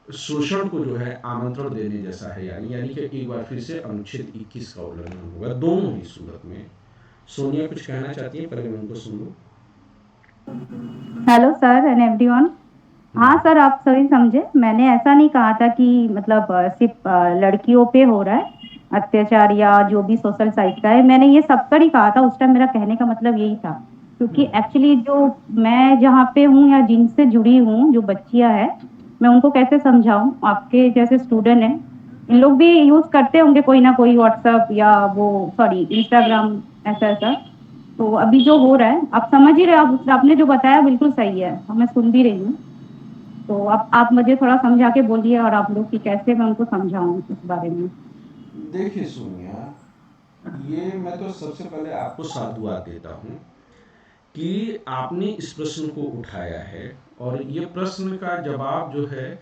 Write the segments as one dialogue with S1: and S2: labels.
S1: शोषण को जो है आमंत्रण देने जैसा है, यानी कि एक बार फिर से अनुच्छेद 21 का उल्लंघन होगा दोनों ही सूरत में। सोनिया कुछ कहना चाहती है, पहले मैं उनको सुन लूं।
S2: Hello sir and everyone. हाँ सर, आप सही समझे। मैंने ऐसा नहीं कहा था कि मतलब सिर्फ लड़कियों पे हो रहा है अत्याचार या जो भी सोशल साइट का है। मैंने ये सब पर ही कहा था उस टाइम। मेरा कहने का मतलब यही था, क्योंकि एक्चुअली जो मैं जहाँ पे हूँ या जिनसे जुड़ी हूँ, जो बच्चियाँ हैं, मैं उनको कैसे समझाऊँ। आपके जैसे स्टूडेंट हैं, इन लोग भी यूज करते होंगे कोई ना कोई व्हाट्सएप या वो सॉरी इंस्टाग्राम, ऐसा ऐसा। तो अभी जो हो रहा है आप समझ ही रहे हो। आपने जो बताया बिल्कुल सही है, मैं सुन भी रही हूँ। तो अब आप मुझे थोड़ा समझा के बोलिए और आप लोग कि कैसे मैं उनको समझाऊं इस बारे में।
S1: देखिए सोनिया, ये मैं तो सबसे पहले आपको साधुवाद देता हूँ कि आपने इस प्रश्न को उठाया है। और ये प्रश्न का जवाब जो है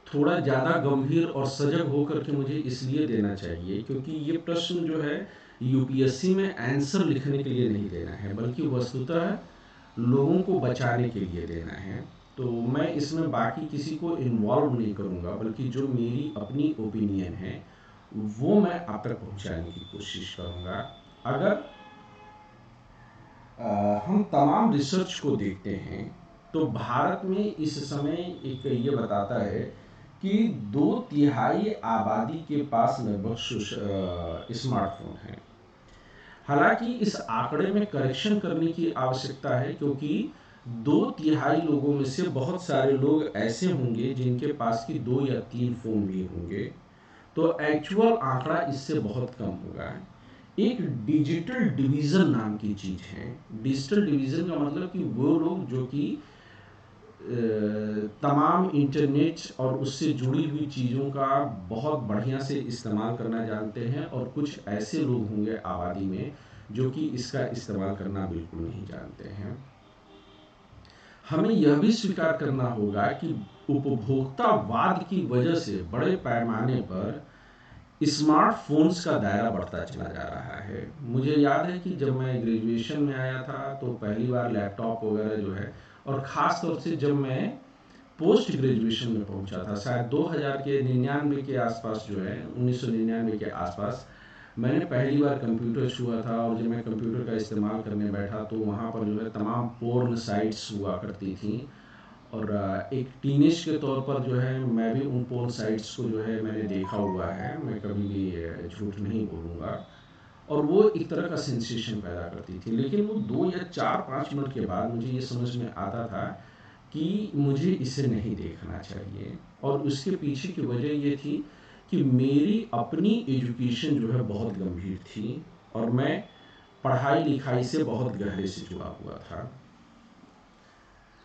S1: थोड़ा ज़्यादा गंभीर और सजग होकर के मुझे इसलिए देना चाहिए क्योंकि ये प्रश्न जो है यूपीएससी में आंसर लिखने के लिए नहीं देना है, बल्कि वस्तुतः लोगों को बचाने के लिए देना है। तो मैं इसमें बाकी किसी को इन्वॉल्व नहीं करूँगा, बल्कि जो मेरी अपनी ओपिनियन है वो मैं आप तक पहुँचाने की कोशिश करूँगा। अगर हम तमाम रिसर्च को देखते हैं तो भारत में इस समय एक ये बताता है कि 2/3 आबादी के पास लगभग स्मार्टफोन है। हालांकि इस आंकड़े में करेक्शन करने की आवश्यकता है, क्योंकि 2/3 लोगों में से बहुत सारे लोग ऐसे होंगे जिनके पास की 2 या 3 फोन भी होंगे। तो एक्चुअल आंकड़ा इससे बहुत कम होगा। एक डिजिटल डिवीजन नाम की चीज है। डिजिटल डिवीजन का मतलब कि वो लोग जो कि तमाम इंटरनेट और उससे जुड़ी हुई चीज़ों का बहुत बढ़िया से इस्तेमाल करना जानते हैं, और कुछ ऐसे लोग होंगे आबादी में जो कि इसका इस्तेमाल करना बिल्कुल नहीं जानते हैं। हमें यह भी स्वीकार करना होगा कि उपभोक्तावाद की वजह से बड़े पैमाने पर स्मार्टफोन्स का दायरा बढ़ता चला जा रहा है। मुझे याद है कि जब मैं ग्रेजुएशन में आया था तो पहली बार लैपटॉप वगैरह जो है, और ख़ास तौर से जब मैं पोस्ट ग्रेजुएशन में पहुंचा था, शायद 2000 के 99 के आसपास जो है, 1999 के आसपास मैंने पहली बार कंप्यूटर छुआ था। और जब मैं कंप्यूटर का इस्तेमाल करने बैठा तो वहाँ पर जो है तमाम पोर्न साइट्स हुआ करती थी। और एक टीनेज के तौर पर जो है मैं भी उन पोर्न साइट्स को जो है मैंने देखा हुआ है, मैं कभी भी झूठ नहीं बोलूँगा। और वो एक तरह का सेंसेशन पैदा करती थी, लेकिन वो 2 या 4 5 मिनट के बाद मुझे ये समझ में आता था कि मुझे इसे नहीं देखना चाहिए। और उसके पीछे की वजह ये थी कि मेरी अपनी एजुकेशन जो है बहुत गंभीर थी, और मैं पढ़ाई लिखाई से बहुत गहरे से जुड़ा हुआ था।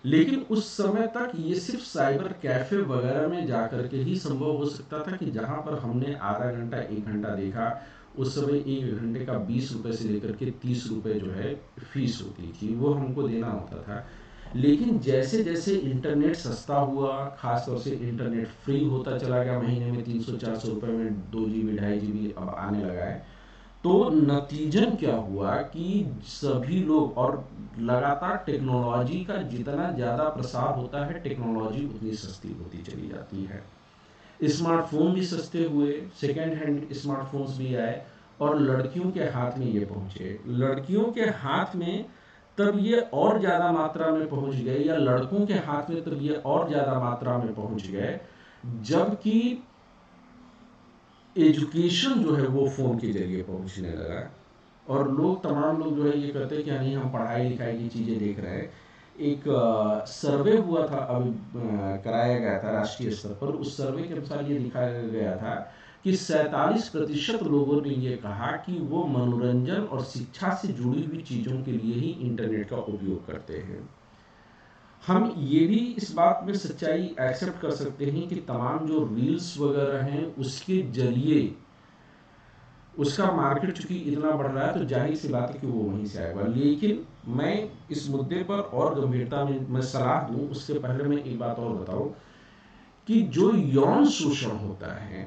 S1: लेकिन उस समय तक ये सिर्फ साइबर कैफे वगैरह में जाकर के ही संभव हो सकता था, कि जहाँ पर हमने आधा घंटा 1 घंटा देखा, उस समय 1 घंटे का 20 रुपए से लेकर के 30 रुपए जो है फीस होती थी, वो हमको देना होता था। लेकिन जैसे जैसे इंटरनेट सस्ता हुआ, खासतौर से इंटरनेट फ्री होता चला गया, महीने में 300 400 रुपए में 2 GB 2.5 GB अब आने लगा है। तो नतीजन क्या हुआ कि सभी लोग, और लगातार टेक्नोलॉजी का जितना ज़्यादा प्रसार होता है टेक्नोलॉजी उतनी सस्ती होती चली जाती है। स्मार्टफोन भी सस्ते हुए, सेकेंड हैंड स्मार्टफोन्स भी आए, और लड़कियों के हाथ में ये पहुंचे। लड़कियों के हाथ में तब ये और ज़्यादा मात्रा में पहुंच गए, या लड़कों के हाथ में तब ये और ज़्यादा मात्रा में पहुंच गए, जबकि एजुकेशन जो है वो फ़ोन के जरिए पहुंचने लगा। और लोग, तमाम लोग जो है ये कहते हैं कि नहीं हम पढ़ाई लिखाई की चीज़ें देख रहे हैं। एक सर्वे हुआ था, अभी कराया गया था राष्ट्रीय स्तर पर। उस सर्वे के अनुसार ये दिखाया गया था कि 47% लोगों ने ये कहा कि वो मनोरंजन और शिक्षा से जुड़ी हुई चीज़ों के लिए ही इंटरनेट का उपयोग करते हैं। हम ये भी इस बात में सच्चाई एक्सेप्ट कर सकते हैं कि तमाम जो रील्स वगैरह हैं उसके जरिए उसका मार्केट चूंकि इतना बढ़ रहा है, तो जाहिर सी बात है कि वो वहीं से आएगा। लेकिन मैं इस मुद्दे पर और गंभीरता में मैं सलाह दूं उससे पहले मैं एक बात और बताऊं कि जो यौन शोषण होता है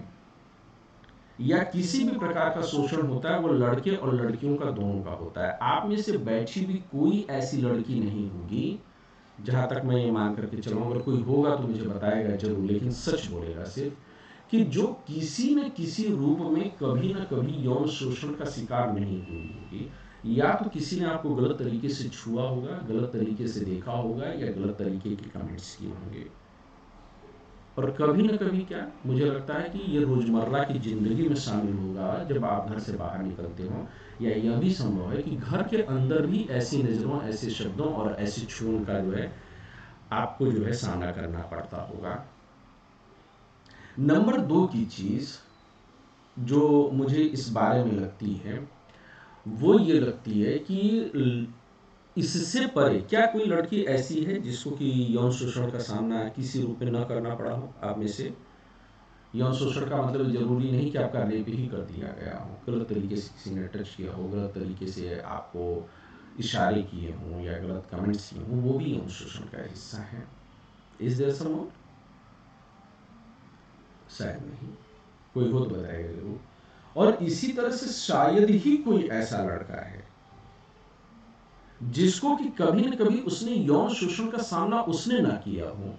S1: या किसी भी प्रकार का शोषण होता है, वो लड़के और लड़कियों का दोनों का होता है। आप में से बैठी भी कोई ऐसी लड़की नहीं होगी जहाँ तक मैं ये मान करके चलूँ, अगर कोई होगा तो मुझे बताएगा जरूर, लेकिन सच बोलेगा सिर्फ, कि जो किसी न किसी रूप में कभी न कभी यौन शोषण का शिकार नहीं हुई होगी, या तो किसी ने आपको गलत तरीके से छुआ होगा, गलत तरीके से देखा होगा, या गलत तरीके के कमेंट्स किए होंगे। और कभी न कभी क्या, मुझे लगता है कि ये रोजमर्रा की जिंदगी में शामिल होगा जब आप घर से बाहर निकलते हो, या यह भी संभव है कि घर के अंदर भी ऐसी नज़रों, ऐसे शब्दों और ऐसी छून का जो है आपको जो है सामना करना पड़ता होगा। नंबर 2 की चीज़ जो मुझे इस बारे में लगती है, वो ये लगती है कि इससे परे क्या कोई लड़की ऐसी है जिसको कि यौन शोषण का सामना किसी रूप में न करना पड़ा हो? आप में से यौन शोषण का मतलब जरूरी नहीं कि आपका रेप ही कर दिया गया हो, गलत तरीके से किसी ने टच किया हो, गलत तरीके से आपको इशारे किए हों या गलत कमेंट्स किए हों, वो भी यौन शोषण का हिस्सा है। Is there someone? शायद नहीं, कोई हो तो बताएगा जरूर। और इसी तरह से शायद ही कोई ऐसा लड़का है जिसको कि कभी न कभी उसने यौन शोषण का सामना उसने ना किया हो,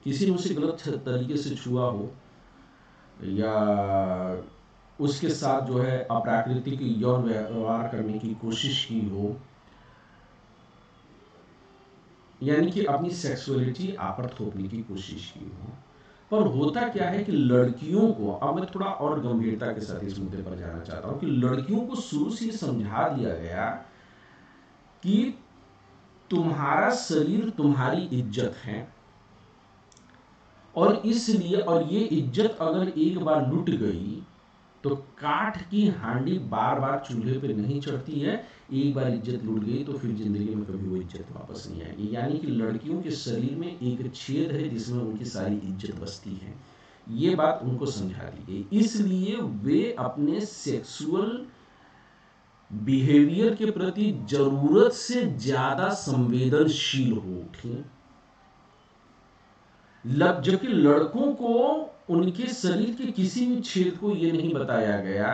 S1: किसी ने उसे गलत तरीके से छुआ हो, या उसके साथ जो है अप्राकृतिक यौन व्यवहार करने की कोशिश की हो, यानी कि अपनी सेक्सुअलिटी आप पर थोपने की कोशिश की हो। पर होता क्या है कि लड़कियों को, अब मैं थोड़ा और गंभीरता के साथ इस मुद्दे पर जाना चाहता हूं, कि लड़कियों को शुरू से समझा दिया गया कि तुम्हारा शरीर तुम्हारी इज्जत है, और इसलिए, और ये इज्जत अगर एक बार लुट गई तो काठ की हांडी बार बार चूल्हे पे नहीं चढ़ती है, एक बार इज्जत लुट गई तो फिर जिंदगी में कभी वो इज्जत वापस नहीं आएगी। यानी कि लड़कियों के शरीर में एक छेद है जिसमें उनकी सारी इज्जत बसती है, ये बात उनको समझा दी गई। इसलिए वे अपने सेक्सुअल बिहेवियर के प्रति जरूरत से ज्यादा संवेदनशील हो उठी, जबकि लड़कों को उनके शरीर के किसी भी छेद को यह नहीं बताया गया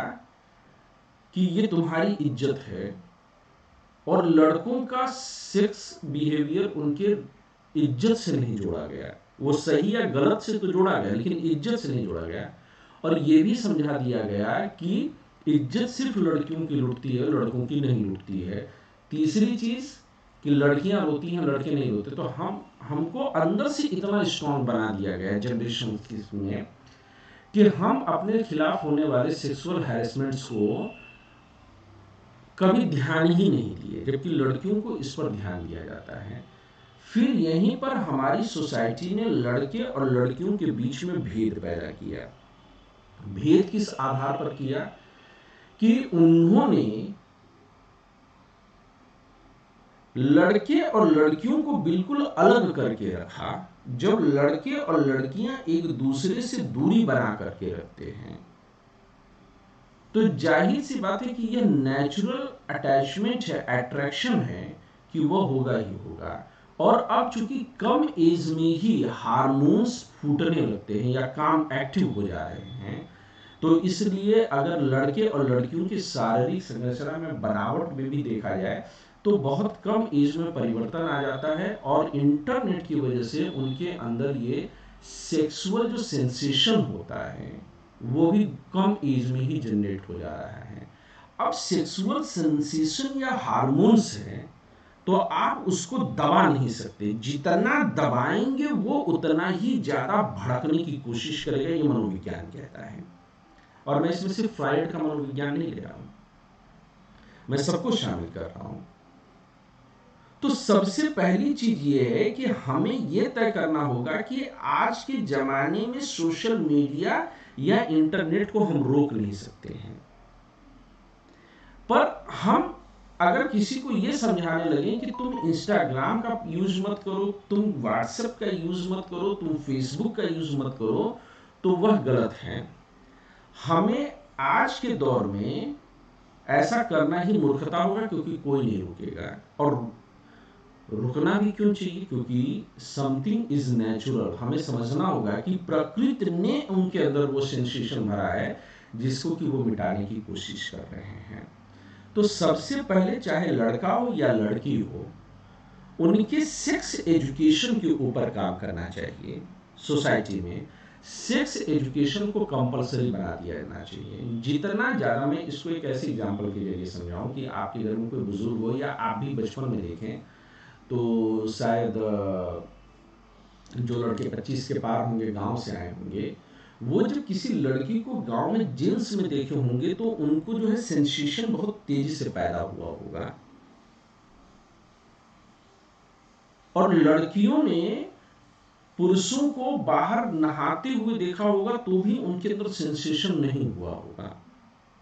S1: कि ये तुम्हारी इज्जत है, और लड़कों का सेक्स बिहेवियर उनके इज्जत से नहीं जोड़ा गया। वो सही या गलत से तो जोड़ा गया, लेकिन इज्जत से नहीं जोड़ा गया। और ये भी समझा दिया गया कि इज्जत सिर्फ लड़कियों की लुटती है, लड़कों की नहीं लुटती है। तीसरी चीज कि लड़कियां रोती हैं, लड़के नहीं रोते। तो हमको अंदर से इतना स्ट्रांग बना दिया गया जनरेशन में कि हम अपने खिलाफ होने वाले सेक्सुअल हैरेसमेंट्स को कभी ध्यान ही नहीं दिए, जबकि लड़कियों को इस पर ध्यान दिया जाता है। फिर यहीं पर हमारी सोसाइटी ने लड़के और लड़कियों के बीच में भेद पैदा किया। भेद किस आधार पर किया? कि उन्होंने लड़के और लड़कियों को बिल्कुल अलग करके रखा। जब लड़के और लड़कियां एक दूसरे से दूरी बना करके रखते हैं तो जाहिर सी बात है कि यह नेचुरल अटैचमेंट है, अट्रैक्शन है, कि वह होगा ही होगा। और अब चूंकि कम एज में ही हार्मोन्स फूटने लगते हैं या काम एक्टिव हो जा रहे हैं, तो इसलिए अगर लड़के और लड़कियों की शारीरिक संरचना में बनावट में भी देखा जाए तो बहुत कम एज में परिवर्तन आ जाता है, और इंटरनेट की वजह से उनके अंदर ये सेक्सुअल जो सेंसेशन होता है वो भी कम एज में ही जनरेट हो जा रहा है। अब सेक्सुअल सेंसेशन या हार्मोन्स है तो आप उसको दबा नहीं सकते, जितना दबाएंगे वो उतना ही ज्यादा भड़कने की कोशिश करेगा, ये मनोविज्ञान कहता है। और मैं इसमें सिर्फ फ्राइड का मनोविज्ञान नहीं ले रहा हूं, मैं सबको शामिल कर रहा हूं। तो सबसे पहली चीज ये है कि हमें यह तय करना होगा कि आज के जमाने में सोशल मीडिया या इंटरनेट को हम रोक नहीं सकते हैं, पर हम अगर किसी को यह समझाने लगे कि तुम इंस्टाग्राम का यूज मत करो, तुम व्हाट्सएप का यूज मत करो, तुम फेसबुक का यूज मत करो, तो वह गलत है। हमें आज के दौर में ऐसा करना ही मूर्खता होगा, क्योंकि कोई नहीं रुकेगा। और रुकना भी क्यों चाहिए? क्योंकि समथिंग इज नेचुरल। हमें समझना होगा कि प्रकृति ने उनके अंदर वो सेंसेशन भरा है जिसको कि वो मिटाने की कोशिश कर रहे हैं। तो सबसे पहले चाहे लड़का हो या लड़की हो, उनके सेक्स एजुकेशन के ऊपर काम करना चाहिए। सोसाइटी में सेक्स एजुकेशन को कंपलसरी बना दिया जाना चाहिए। जितना ज़्यादा, मैं इसको एक ऐसे एग्जांपल के जरिए समझाऊं कि आपके घर में कोई बुजुर्ग हो या आप भी बचपन में देखें तो शायद जो लड़के 25 के पार होंगे, गांव से आए होंगे, वो जब किसी लड़की को गांव में जींस में देखे होंगे तो उनको जो है सेंसेशन बहुत तेजी से पैदा हुआ होगा। और लड़कियों ने पुरुषों को बाहर नहाते हुए देखा होगा तो भी उनके अंदर सेंसेशन नहीं हुआ होगा।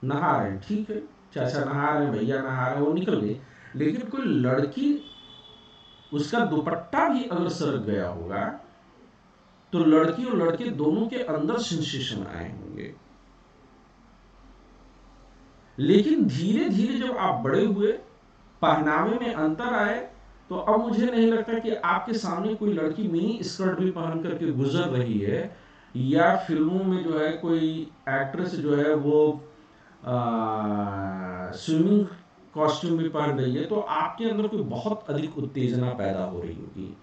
S1: नहा रहे, ठीक है, चाचा नहा रहे, भैया नहा रहे, वो निकल गए, लेकिन कोई लड़की, उसका दुपट्टा भी अगर सरक गया होगा तो लड़की और लड़के दोनों के अंदर सेंसेशन आए होंगे। लेकिन धीरे धीरे जब आप बड़े हुए, पहनावे में अंतर आए, तो अब मुझे नहीं लगता कि आपके सामने कोई लड़की मिनी स्कर्ट भी पहन करके गुजर रही है, या फिल्मों में जो है कोई एक्ट्रेस जो है वो स्विमिंग कॉस्ट्यूम भी पहन रही है, तो आपके अंदर कोई बहुत अधिक उत्तेजना पैदा हो रही होगी।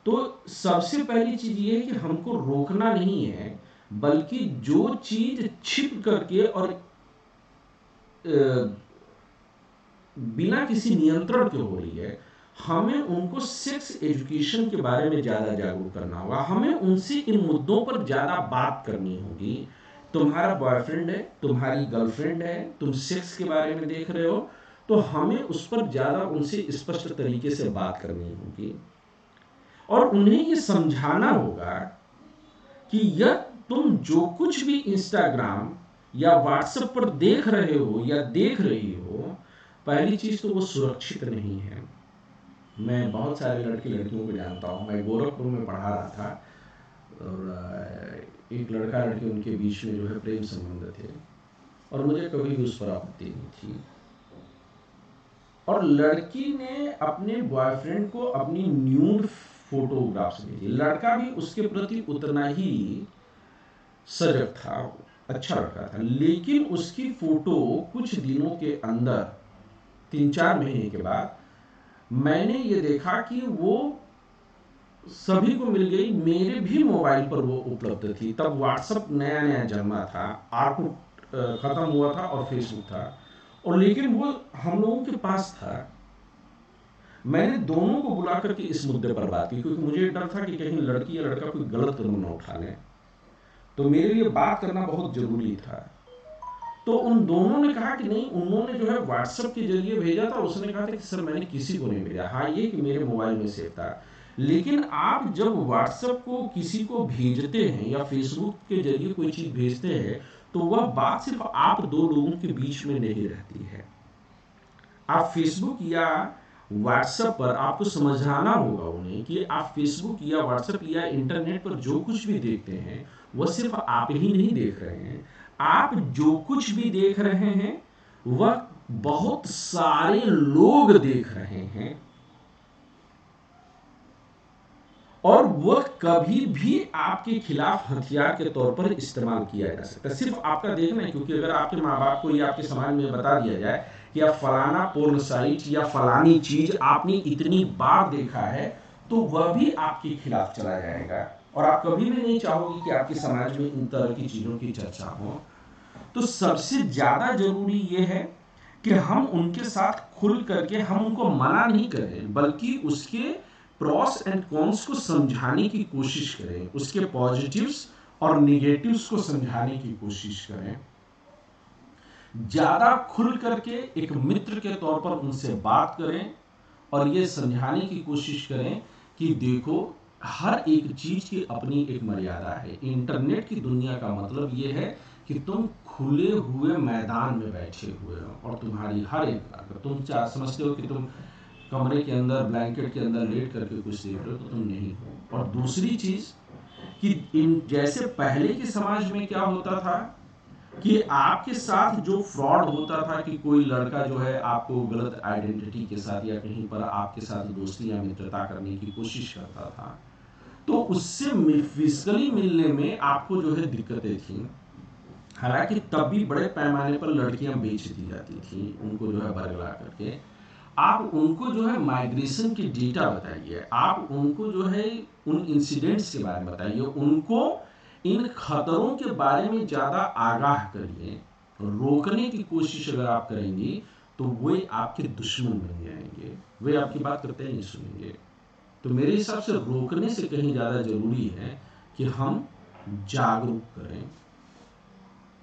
S1: तो सबसे पहली चीज ये है कि हमको रोकना नहीं है, बल्कि जो चीज छिप करके और बिना किसी नियंत्रण के हो रही है, हमें उनको सेक्स एजुकेशन के बारे में ज्यादा जागरूक करना होगा। हमें उनसे इन मुद्दों पर ज्यादा बात करनी होगी। तुम्हारा बॉयफ्रेंड है, तुम्हारी गर्लफ्रेंड है, तुम सेक्स के बारे में देख रहे हो, तो हमें उस पर ज्यादा उनसे स्पष्ट तरीके से बात करनी होगी और उन्हें ये समझाना होगा कि यह तुम जो कुछ भी इंस्टाग्राम या व्हाट्सएप पर देख रहे हो या देख रही हो, पहली चीज तो वो सुरक्षित नहीं है। मैं बहुत सारे लड़के लड़कियों को जानता हूँ। मैं गोरखपुर में पढ़ा रहा था और एक लड़का लड़की, उनके बीच में जो है प्रेम संबंध थे और मुझे कभी भी उस पर आपत्ति नहीं थी। और लड़की ने अपने बॉयफ्रेंड को अपनी न्यूड फोटोग्राफ्स भेजी। लड़का भी उसके प्रति उतना ही सजग था, अच्छा लड़का था, लेकिन उसकी फोटो कुछ दिनों के अंदर, 3-4 महीने के बाद, मैंने ये देखा कि वो सभी को मिल गई। मेरे भी मोबाइल पर वो उपलब्ध थी। तब व्हाट्सएप नया नया जन्मा था, आर्कुट खत्म हुआ था और फेसबुक था, और लेकिन वो हम लोगों के पास था। मैंने दोनों को बुला करके इस मुद्दे पर बात की, क्योंकि मुझे डर था कि कहीं लड़की या लड़का कोई गलत कदम न उठा ले, तो मेरे लिए बात करना बहुत जरूरी था। तो उन दोनों ने कहा कि नहीं, उन्होंने जो है व्हाट्सएप के जरिए भेजा था। उसने कहा था कि सर मैंने किसी को नहीं भेजा, हाँ ये कि मेरे मोबाइल में सेव था। लेकिन आप जब व्हाट्सएप को किसी को भेजते हैं या फेसबुक के जरिए कोई चीज भेजते हैं, तो वह बात सिर्फ आप दो लोगों के बीच में नहीं रहती है। आप फेसबुक या व्हाट्सएप पर आपको समझाना होगा उन्हें कि आप फेसबुक या व्हाट्सएप या इंटरनेट पर जो कुछ भी देखते हैं, वह सिर्फ आप ही नहीं देख रहे हैं। आप जो कुछ भी देख रहे हैं वह बहुत सारे लोग देख रहे हैं, और वह कभी भी आपके खिलाफ हथियार के तौर पर इस्तेमाल किया जा सकता है। सिर्फ आपका देखना है, क्योंकि अगर आपके माँ बाप को या आपके समाज में बता दिया जाए कि आप फलाना पोर्न साइट या फलानी चीज आपने इतनी बार देखा है, तो वह भी आपके खिलाफ चला जाएगा और आप कभी भी नहीं चाहोगे कि आपके समाज में इन तरह की चीजों की चर्चा हो। तो सबसे ज्यादा जरूरी यह है कि हम उनके साथ खुल करके, हम उनको मना नहीं करें, बल्कि उसके प्रॉस एंड कॉन्स को समझाने की कोशिश करें, उसके पॉजिटिव्स और निगेटिव्स को समझाने की कोशिश करें। ज्यादा खुल करके एक मित्र के तौर पर उनसे बात करें और ये समझाने की कोशिश करें कि देखो, हर एक चीज की अपनी एक मर्यादा है। इंटरनेट की दुनिया का मतलब ये है कि तुम खुले हुए मैदान में बैठे हुए हो और तुम्हारी हर एक, अगर तुम समझते हो कि तुम कमरे के अंदर ब्लैंकेट के अंदर लेट करके कुछ देख रहे हो, तो तुम नहीं हो। और दूसरी चीज कि इन जैसे पहले के समाज में क्या होता था कि आपके साथ जो फ्रॉड होता था कि कोई लड़का जो है आपको गलत आइडेंटिटी के साथ या कहीं पर आपके साथ दोस्ती या मित्रता करने की कोशिश करता था, तो उससे फिजिकली मिलने में आपको जो है दिक्कतें थी। हालांकि तब भी बड़े पैमाने पर लड़कियां बेच दी जाती थी, उनको जो है बरगला करके। आप उनको जो है माइग्रेशन की डेटा बताइए, आप उनको जो है उन इंसिडेंट्स के बारे में बताइए, उनको इन खतरों के बारे में ज़्यादा आगाह करिए। रोकने की कोशिश अगर आप करेंगी तो वे आपके दुश्मन बन जाएंगे, वे आपकी बात करते नहीं सुनेंगे। तो मेरे हिसाब से रोकने से कहीं ज़्यादा ज़रूरी है कि हम जागरूक करें।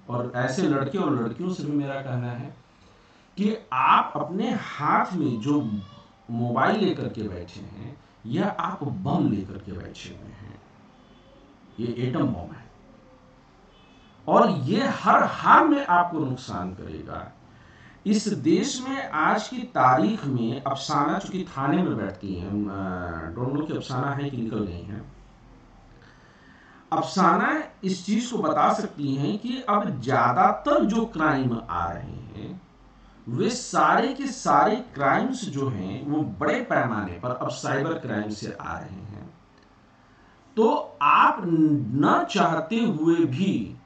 S1: और ऐसे लड़के और लड़कियों से भी मेरा कहना है कि आप अपने हाथ में जो मोबाइल लेकर के बैठे हैं, या आप बम लेकर के बैठे हुए हैं, ये एटम बम है और ये हर हाल में आपको नुकसान करेगा। इस देश में आज की तारीख में अफसाना, चूंकि थाने में बैठती हैं, डोंट नो कि अफसाना है कि निकल गई हैं, अफसाना इस चीज को बता सकती हैं कि अब ज्यादातर जो क्राइम आ रहे हैं वे सारे के सारे क्राइम्स जो हैं वो बड़े पैमाने पर अब साइबर क्राइम से आ रहे हैं। तो आप न चाहते हुए भी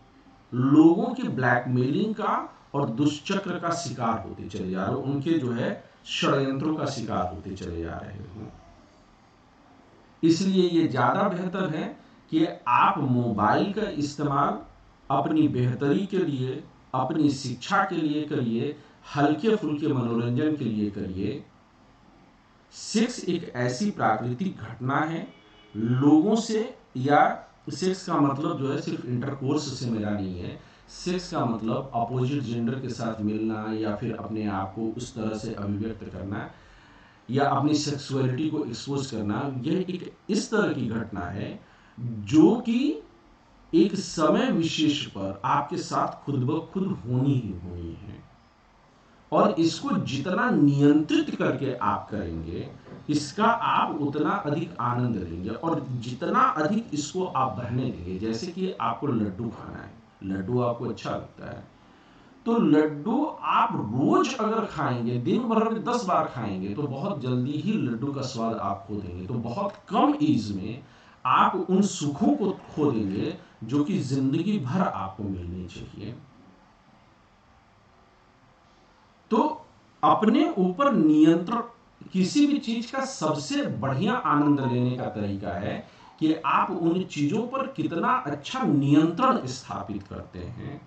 S1: लोगों की ब्लैकमेलिंग का और दुष्चक्र का शिकार होते चले जा रहे हो, उनके जो है षड्यंत्रों का शिकार होते चले जा रहे हो। इसलिए ये ज्यादा बेहतर है कि आप मोबाइल का इस्तेमाल अपनी बेहतरी के लिए, अपनी शिक्षा के लिए करिए, हल्के फुल्के मनोरंजन के लिए करिए। सेक्स एक ऐसी प्राकृतिक घटना है, लोगों से, या सेक्स का मतलब जो है सिर्फ इंटरकोर्स से मेरा नहीं है, सेक्स का मतलब अपोजिट जेंडर के साथ मिलना या फिर अपने आप को उस तरह से अभिव्यक्त करना या अपनी सेक्सुअलिटी को एक्सपोज करना। यह एक इस तरह की घटना है जो कि एक समय विशेष पर आपके साथ खुद ब खुद होनी ही होनी है, और इसको जितना नियंत्रित करके आप करेंगे इसका आप उतना अधिक आनंद लेंगे, और जितना अधिक इसको आप बहने देंगे। जैसे कि आपको लड्डू खाना है, लड्डू आपको अच्छा लगता है, तो लड्डू आप रोज अगर खाएंगे, दिन भर में 10 बार खाएंगे, तो बहुत जल्दी ही लड्डू का स्वाद आप खो देंगे। तो बहुत कम एज में आप उन सुखों को खो देंगे जो कि जिंदगी भर आपको मिलनी चाहिए। तो अपने ऊपर नियंत्रण, किसी भी चीज का सबसे बढ़िया आनंद लेने का तरीका है कि आप उन चीजों पर कितना अच्छा नियंत्रण स्थापित करते हैं।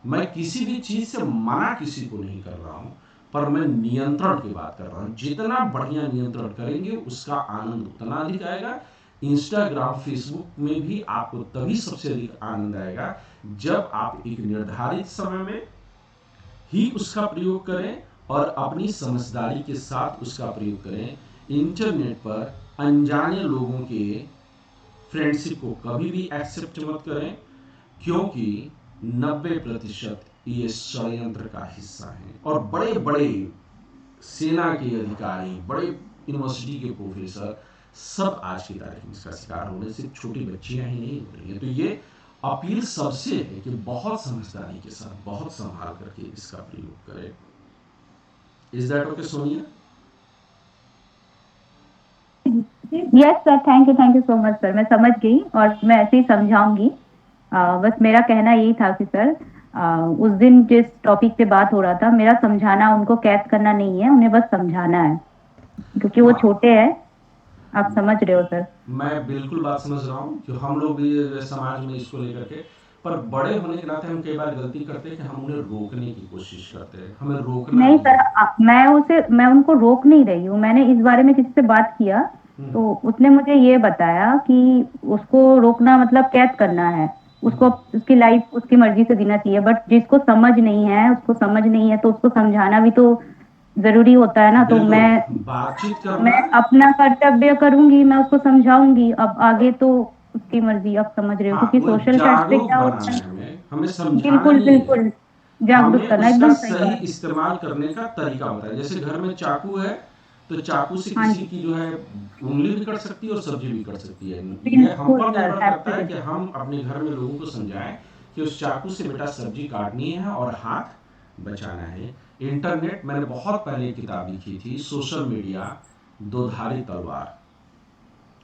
S1: मैं किसी भी चीज से मना किसी को नहीं कर रहा हूं, पर मैं नियंत्रण की बात कर रहा हूं। जितना बढ़िया नियंत्रण करेंगे उसका आनंद उतना अधिक आएगा। इंस्टाग्राम, फेसबुक में भी आपको तभी सबसे अधिक आनंद आएगा जब आप एक निर्धारित समय में ही उसका प्रयोग करें और अपनी समझदारी के साथ उसका प्रयोग करें। इंटरनेट पर अनजाने लोगों के फ्रेंडशिप को कभी भी एक्सेप्ट मत करें, क्योंकि 90% ये षड्यंत्र का हिस्सा है। और बड़े बड़े सेना के अधिकारी, बड़े यूनिवर्सिटी के प्रोफेसर सब आज की तारीख में इसका शिकार हो रहे हैं, सिर्फ छोटी बच्चियां ही नहीं हो रही हैं। तो ये अपील सबसे है कि बहुत समझदारी के साथ, बहुत संभाल करके इसका प्रयोग करें। Is that okay Sonia?
S2: Yes sir, thank you so much sir, मैं समझ गई और मैं ऐसे ही समझाऊंगी। बस मेरा कहना यही था कि सर, उस दिन जिस टॉपिक पे बात हो रहा था, मेरा समझाना, उनको कैद करना नहीं है, उन्हें बस समझाना है, क्योंकि वो छोटे हैं। आप समझ रहे हो सर?
S1: मैं बिल्कुल बात समझ रहा हूँ कि हम लोग भी समाज में इसको लेकर के, पर बड़े होने के नाते हम कई बार गलती करते हैं कि हम उन्हें रोकने की कोशिश करते हैं। हमें रोकना
S2: नहीं सर, मैं उनको रोक नहीं रही हूँ। मैंने इस बारे में किसी से बात किया तो उसने मुझे ये बताया कि उसको रोकना मतलब कैद करना है, उसको उसकी लाइफ उसकी मर्जी से जीना चाहिए। बट जिसको समझ नहीं है, उसको समझ नहीं है, तो उसको समझाना भी तो जरूरी होता है ना। तो मैं अपना कर्तव्य करूंगी, मैं उसको समझाऊंगी। अब आगे तो उसकी मर्जी, आप समझ रहे हो, क्योंकि सोशल साइट पे क्या होता है,
S1: हमें समझाना
S2: बिल्कुल जागरूक करना, एकदम
S1: सही इस्तेमाल करने का तरीका होता है। जैसे घर में चाकू है तो चाकू से किसी की जो है उंगली भी कट सकती है और सब्जी भी कट सकती है। ये हम पर निर्भर करता है कि हम अपने घर में लोगों को समझाएं कि उस चाकू से बेटा सब्जी काटनी है और हाथ बचाना है। इंटरनेट, मैंने बहुत पहले किताब लिखी थी, सोशल मीडिया दोधारी तलवार,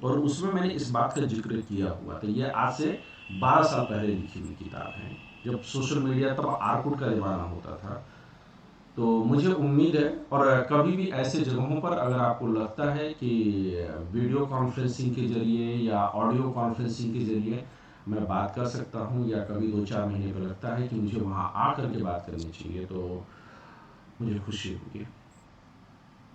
S1: और उसमें मैंने इस बात का जिक्र किया हुआ था। ये आज से 12 साल पहले लिखी हुई किताब है, जब सोशल मीडिया, तब आर्कुट का जमाना होता था। तो मुझे उम्मीद है, और कभी भी ऐसे जगहों पर अगर आपको लगता है कि वीडियो कॉन्फ्रेंसिंग के ज़रिए या ऑडियो कॉन्फ्रेंसिंग के ज़रिए मैं बात कर सकता हूँ, या कभी 2-4 महीने पर लगता है कि मुझे वहाँ आकर के बात करनी चाहिए, तो मुझे खुशी होगी।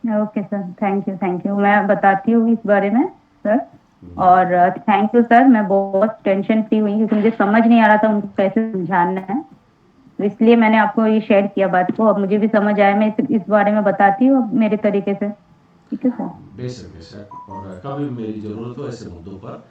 S2: ओके सर, थैंक यू, मैं बताती हूँ इस बारे में सर।
S1: जी।
S2: और थैंक यू सर, मैं बहुत टेंशन फ्री हुई क्योंकि मुझे समझ नहीं आ रहा था उनको कैसे समझाना है, तो इसलिए मैंने आपको ये शेयर किया बात को। अब मुझे भी समझ आया, मैं इस बारे में बताती हूँ मेरे तरीके से। ठीक है सर।
S1: बेशक बेशक, और कभी भी मेरी ज़रूरत हो ऐसे मुद्दों पर